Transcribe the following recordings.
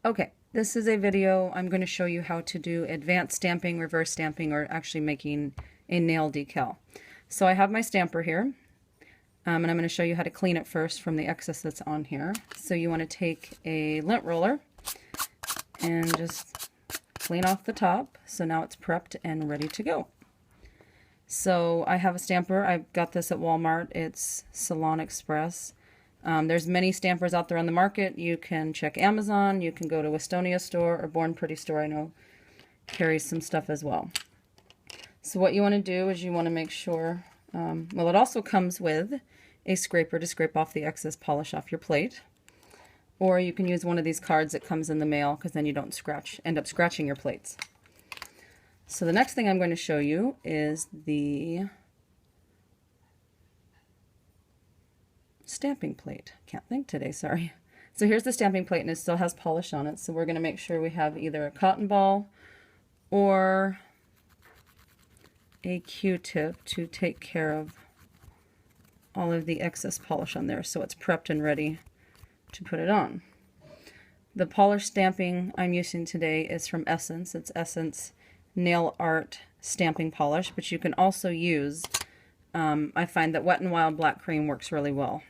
Okay, this is a video I'm going to show you how to do advanced stamping, reverse stamping, or actually making a nail decal. So I have my stamper here, and I'm going to show you how to clean it first from the excess that's on here. So you want to take a lint roller and just clean off the top. So now it's prepped and ready to go. So I have a stamper. I got this at Walmart. It's Salon Express. There's many stampers out there on the market. You can check Amazon, you can go to Westonia store or Born Pretty store, I know carries some stuff as well. So what you want to do is you want to make sure, well, it also comes with a scraper to scrape off the excess polish off your plate. Or you can use one of these cards that comes in the mail, because then you don't end up scratching your plates. So the next thing I'm going to show you is the stamping plate. Can't think today, sorry. So here's the stamping plate, and it still has polish on it. So we're going to make sure we have either a cotton ball or a Q-tip to take care of all of the excess polish on there, so it's prepped and ready to put it on. The polish stamping I'm using today is from Essence. It's Essence Nail Art Stamping Polish, but you can also use, I find that Wet n Wild Black Cream works really well.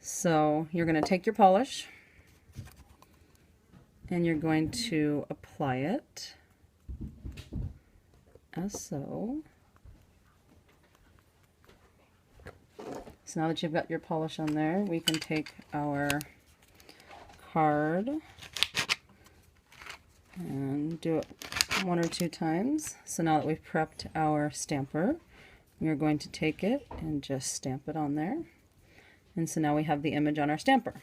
So you're going to take your polish and you're going to apply it as so. So now that you've got your polish on there, we can take our card and do it 1 or 2 times. So now that we've prepped our stamper, we're going to take it and just stamp it on there. And so now we have the image on our stamper.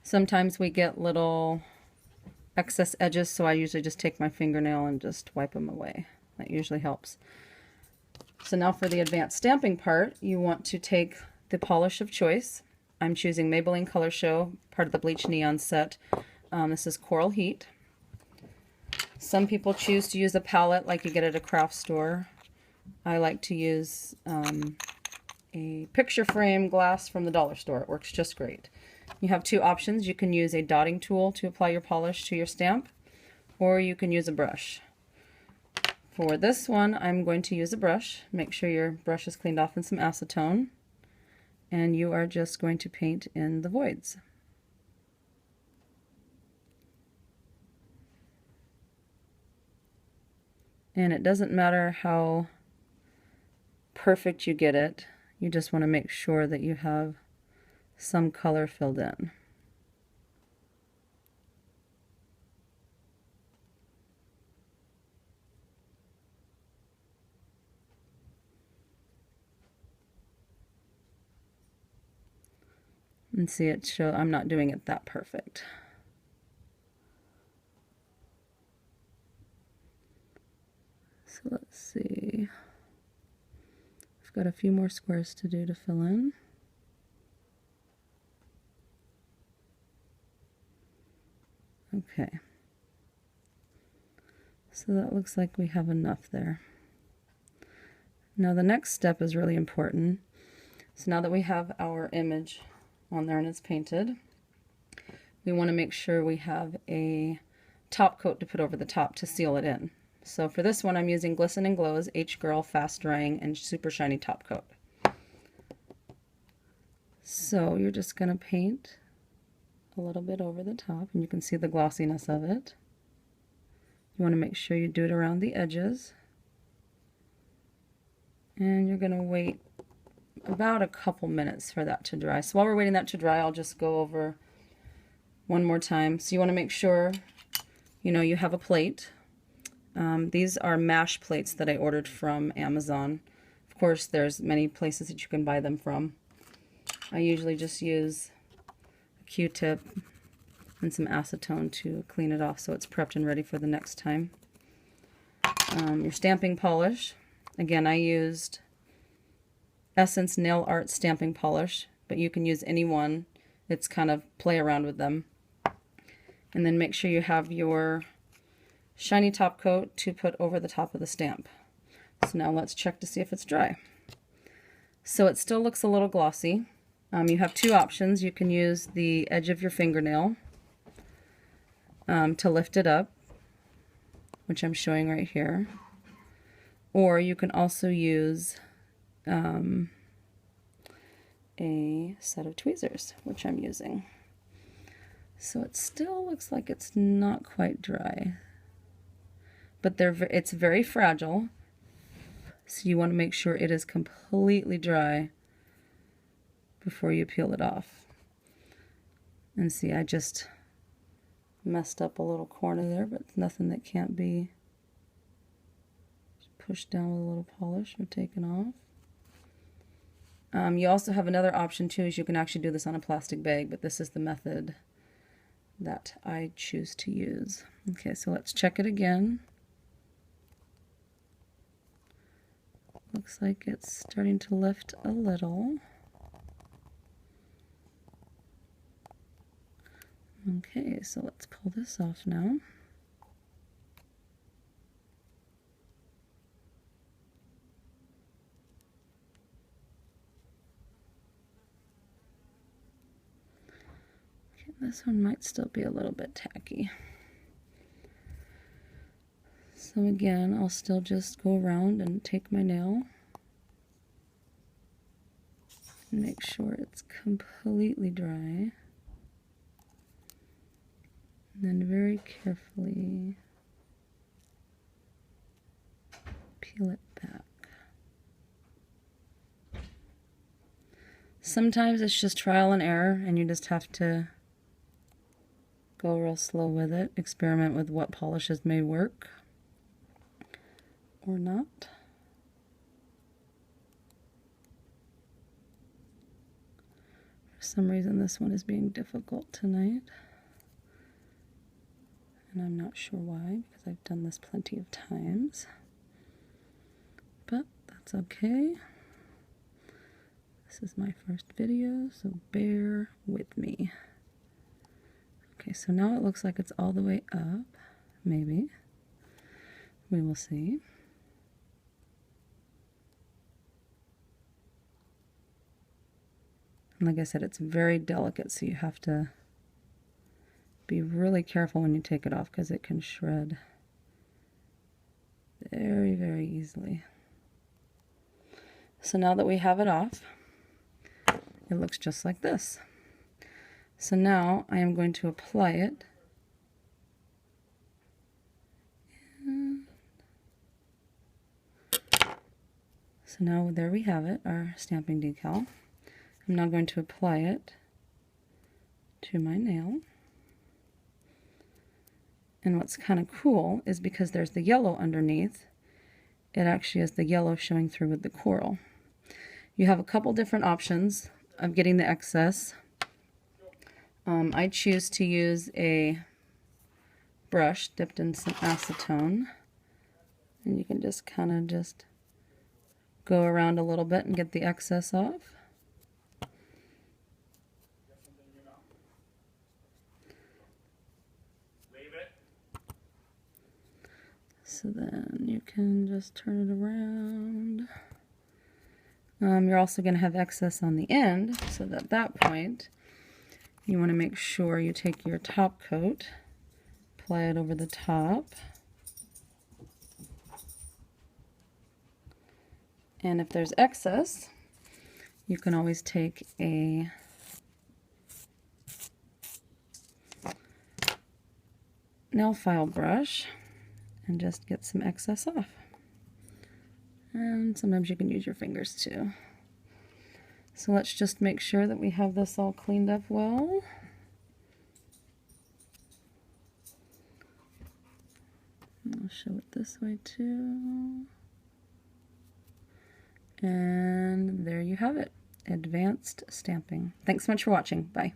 Sometimes we get little excess edges, so I usually just take my fingernail and just wipe them away. That usually helps. So now for the advanced stamping part, you want to take the polish of choice. I'm choosing Maybelline Color Show, part of the Bleach Neon set. This is Coral Heat. Some people choose to use a palette like you get at a craft store. I like to use a picture frame glass from the dollar store. It works just great. You have 2 options. You can use a dotting tool to apply your polish to your stamp, or you can use a brush. For this one, I'm going to use a brush. Make sure your brush is cleaned off in some acetone, and you are just going to paint in the voids. And it doesn't matter how perfect you get it, you just want to make sure that you have some color filled in. And see, I'm not doing it that perfect. So let's see. I've got a few more squares to do to fill in. Okay. So that looks like we have enough there. Now the next step is really important. So now that we have our image on there and it's painted, we want to make sure we have a top coat to put over the top to seal it in. So for this one, I'm using Glisten and Glow's H-Girl Fast Drying and Super Shiny Top Coat. So you're just going to paint a little bit over the top, and you can see the glossiness of it. You want to make sure you do it around the edges. And you're going to wait about a couple minutes for that to dry. So while we're waiting that to dry, I'll just go over one more time. So you want to make sure, you have a plate. These are mash plates that I ordered from Amazon. Of course, there's many places that you can buy them from. I usually just use a Q-tip and some acetone to clean it off so it's prepped and ready for the next time. Your stamping polish. Again, I used Essence Nail Art Stamping Polish, but you can use any one. It's kind of play around with them. And then make sure you have your shiny top coat to put over the top of the stamp. So now let's check to see if it's dry. So it still looks a little glossy. You have two options. You can use the edge of your fingernail to lift it up, which I'm showing right here. Or you can also use a set of tweezers, which I'm using. So it still looks like it's not quite dry, but it's very fragile, so you want to make sure it is completely dry before you peel it off. And see, I just messed up a little corner there, but it's nothing that can't be pushed down with a little polish or taken off. You also have another option too, is you can actually do this on a plastic bag, but this is the method that I choose to use. Okay, so let's check it again. Looks like it's starting to lift a little. Okay, so let's pull this off now. This one might still be a little bit tacky. So again, I'll still just go around and take my nail and make sure it's completely dry. And then very carefully peel it back. Sometimes it's just trial and error, and you just have to go real slow with it, experiment with what polishes may work or not. For some reason this one is being difficult tonight, and I'm not sure why, because I've done this plenty of times, but that's okay. This is my first video, so bear with me. Okay, so now it looks like it's all the way up. Maybe. We will see. And like I said, it's very delicate, so you have to be really careful when you take it off, because it can shred very, very easily. So now that we have it off, it looks just like this. So now I am going to apply it. So now there we have it, our stamping decal. I'm now going to apply it to my nail. And what's kind of cool is because there's the yellow underneath, it actually is the yellow showing through with the coral. You have a couple different options of getting the excess. I choose to use a brush dipped in some acetone, and you can just kind of just go around a little bit and get the excess off. So then you can just turn it around. You're also going to have excess on the end, so that at that point you want to make sure you take your top coat, apply it over the top, and if there's excess, you can always take a nail file brush and just get some excess off. And sometimes you can use your fingers too. So let's just make sure that we have this all cleaned up well. I'll show it this way too. And there you have it, advanced stamping. Thanks so much for watching. Bye.